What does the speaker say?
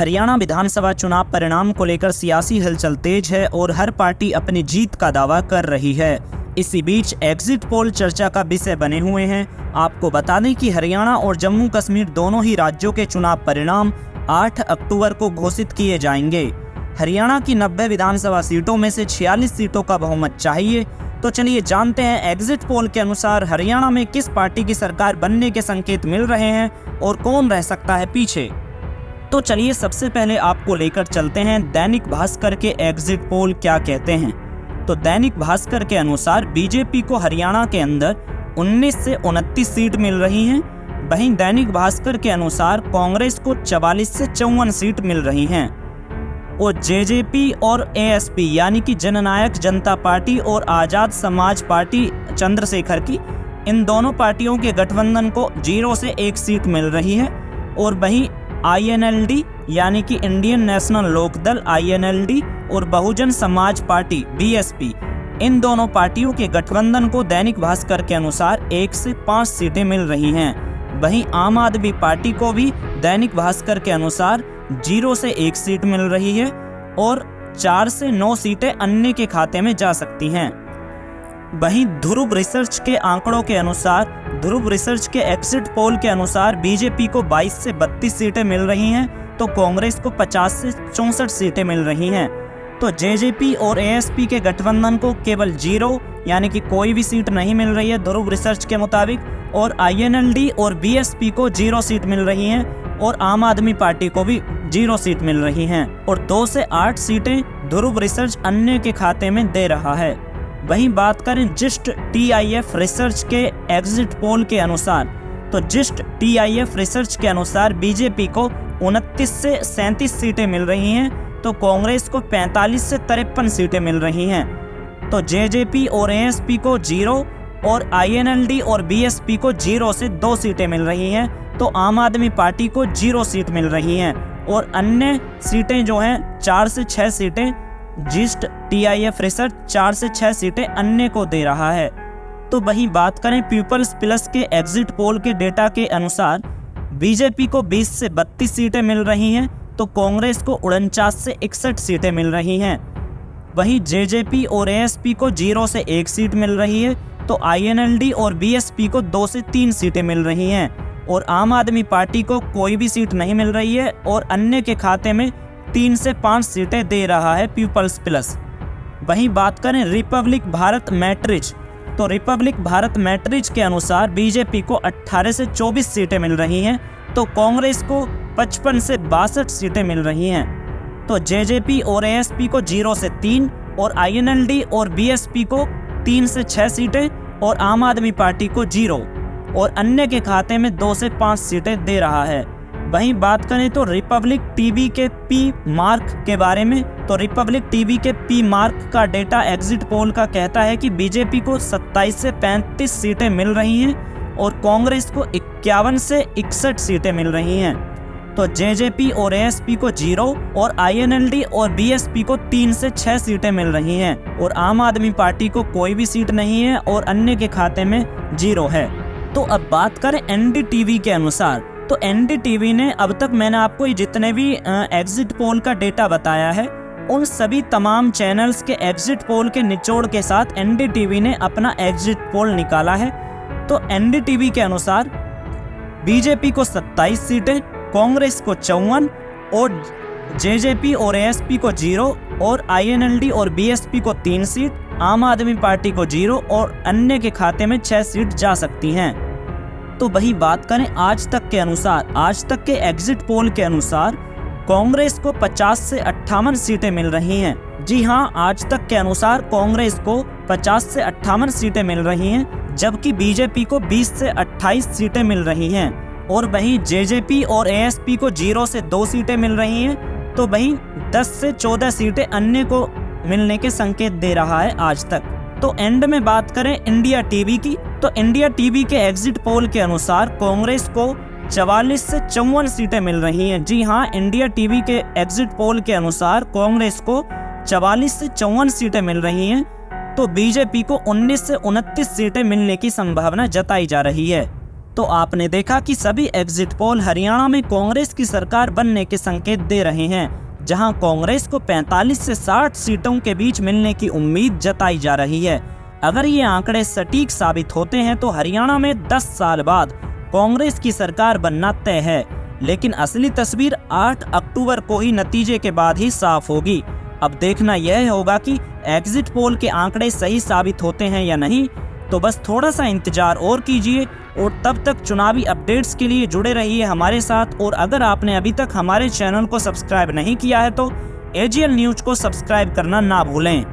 हरियाणा विधानसभा चुनाव परिणाम को लेकर सियासी हलचल तेज है और हर पार्टी अपनी जीत का दावा कर रही है। इसी बीच एग्जिट पोल चर्चा का विषय बने हुए हैं। आपको बता दें कि हरियाणा और जम्मू कश्मीर दोनों ही राज्यों के चुनाव परिणाम 8 अक्टूबर को घोषित किए जाएंगे। हरियाणा की 90 विधानसभा सीटों में से 46 सीटों का बहुमत चाहिए। तो चलिए जानते हैं एग्जिट पोल के अनुसार हरियाणा में किस पार्टी की सरकार बनने के संकेत मिल रहे हैं और कौन रह सकता है पीछे। तो चलिए सबसे पहले आपको लेकर चलते हैं दैनिक भास्कर के एग्जिट पोल क्या कहते हैं। तो दैनिक भास्कर के अनुसार बीजेपी को हरियाणा के अंदर 19 से 29 सीट मिल रही हैं। वहीं दैनिक भास्कर के अनुसार कांग्रेस को 44 से 54 सीट मिल रही हैं और जेजेपी और एएसपी यानी कि जननायक जनता पार्टी और आज़ाद समाज पार्टी चंद्रशेखर की, इन दोनों पार्टियों के गठबंधन को 0 से 1 सीट मिल रही है। और वहीं आईएनएलडी यानी कि इंडियन नेशनल लोकदल आईएनएलडी और बहुजन समाज पार्टी बीएसपी, इन दोनों पार्टियों के गठबंधन को दैनिक भास्कर के अनुसार 1 से 5 सीटें मिल रही हैं। वहीं आम आदमी पार्टी को भी दैनिक भास्कर के अनुसार 0 से 1 सीट मिल रही है और 4 से 9 सीटें अन्य के खाते में जा सकती हैं। वहीं ध्रुव रिसर्च के आंकड़ों के अनुसार, ध्रुव रिसर्च के एग्जिट पोल के अनुसार बीजेपी को 22 से 32 सीटें मिल रही हैं तो कांग्रेस को 50 से 64 सीटें मिल रही हैं। तो जेजेपी और एएसपी के गठबंधन को केवल 0 यानी कि कोई भी सीट नहीं मिल रही है ध्रुव रिसर्च के मुताबिक, और आईएनएलडी और बीएसपी को 0 सीट मिल रही हैं और आम आदमी पार्टी को भी 0 सीट मिल रही हैं और 2 से 8 सीटें ध्रुव रिसर्च अन्य के खाते में दे रहा है। वहीं बात करें जिस्ट टीआईएफ रिसर्च के एग्जिट पोल के अनुसार, तो जिस्ट टीआईएफ रिसर्च के अनुसार बीजेपी को 29 से 37 सीटें मिल रही हैं तो कांग्रेस को 45 से 53 सीटें मिल रही हैं। तो जेजेपी और एएसपी को 0 और आईएनएलडी और बीएसपी को 0 से 2 सीटें मिल रही हैं तो आम आदमी पार्टी को 0 सीट मिल रही हैं और अन्य सीटें जो हैं 4 से 6 सीटें जिस्ट टीआईएफ रिसर्च 4 से 6 सीटें अन्य को दे रहा है। तो वहीं बात करें पीपल्स प्लस के एग्जिट पोल के डेटा के अनुसार बीजेपी को 20 से 32 सीटें मिल रही हैं तो कांग्रेस को 49 से 61 सीटें मिल रही हैं। वहीं जेजेपी और एएसपी को 0 से 1 सीट मिल रही है तो आईएनएलडी और बीएसपी को 2 से 3 सीटें मिल रही हैं और आम आदमी पार्टी को कोई भी सीट नहीं मिल रही है और अन्य के खाते में 3 से 5 सीटें दे रहा है पीपल्स प्लस। वहीं बात करें रिपब्लिक भारत मैट्रिज, तो रिपब्लिक भारत मैट्रिज के अनुसार बीजेपी को 18 से 24 सीटें मिल रही हैं तो कांग्रेस को 55 से 62 सीटें मिल रही हैं। तो जेजेपी और एएसपी को 0 से 3 और आईएनएलडी और बीएसपी को 3 से 6 सीटें और आम आदमी पार्टी को 0 और अन्य के खाते में 2 से 5 सीटें दे रहा है। वहीं बात करें तो रिपब्लिक टीवी के पी मार्क के बारे में, तो रिपब्लिक टीवी के पी मार्क का डेटा एग्जिट पोल का कहता है कि बीजेपी को 27 से 35 सीटें मिल रही हैं और कांग्रेस को 51 से 61 सीटें मिल रही हैं। तो जेजेपी और एएसपी को 0 और आईएनएलडी और बीएसपी को 3 से 6 सीटें मिल रही हैं और आम आदमी पार्टी को कोई भी सीट नहीं है और अन्य के खाते में 0 है। तो अब बात करें एनडीटीवी के अनुसार, तो एनडीटीवी ने अब तक मैंने आपको जितने भी एग्जिट पोल का डेटा बताया है उन सभी तमाम चैनल्स के एग्जिट पोल के निचोड़ के साथ एनडीटीवी ने अपना एग्जिट पोल निकाला है। तो एनडीटीवी के अनुसार बीजेपी को 27 सीटें, कांग्रेस को 54 और जेजेपी और एएसपी को 0 और आईएनएलडी और बीएसपी को 3 सीट, आम आदमी पार्टी को 0 और अन्य के खाते में 6 सीट जा सकती हैं। तो वही बात करें आज तक के अनुसार, आज तक के एग्जिट पोल के अनुसार कांग्रेस को 50 से 58 सीटें मिल रही हैं। जी हाँ, आज तक के अनुसार कांग्रेस को 50 से 58 सीटें मिल रही हैं जबकि बीजेपी को 20 से 28 सीटें मिल रही हैं और वहीं जेजेपी और एएसपी को 0 से 2 सीटें मिल रही हैं तो वहीं 10 से 14 सीटें अन्य को मिलने के संकेत दे रहा है आज तक। तो एंड में बात करें इंडिया टीवी की, तो इंडिया टीवी के एग्जिट पोल के अनुसार कांग्रेस को 44 से 54 सीटें मिल रही हैं। जी हाँ, इंडिया टीवी के एग्जिट पोल के अनुसार कांग्रेस को 44 से 54 सीटें मिल रही हैं तो बीजेपी को 19 से 29 सीटें मिलने की संभावना जताई जा रही है। तो आपने देखा कि सभी एग्जिट पोल हरियाणा में कांग्रेस की सरकार बनने के संकेत दे रहे हैं, जहां कांग्रेस को 45 से 60 सीटों के बीच मिलने की उम्मीद जताई जा रही है। अगर ये आंकड़े सटीक साबित होते हैं तो हरियाणा में 10 साल बाद कांग्रेस की सरकार बनना तय है, लेकिन असली तस्वीर 8 अक्टूबर को ही नतीजे के बाद ही साफ होगी। अब देखना यह होगा कि एग्जिट पोल के आंकड़े सही साबित होते हैं या नहीं। तो बस थोड़ा सा इंतजार और कीजिए, और तब तक चुनावी अपडेट्स के लिए जुड़े रहिए हमारे साथ। और अगर आपने अभी तक हमारे चैनल को सब्सक्राइब नहीं किया है तो एजीएल न्यूज को सब्सक्राइब करना ना भूलें।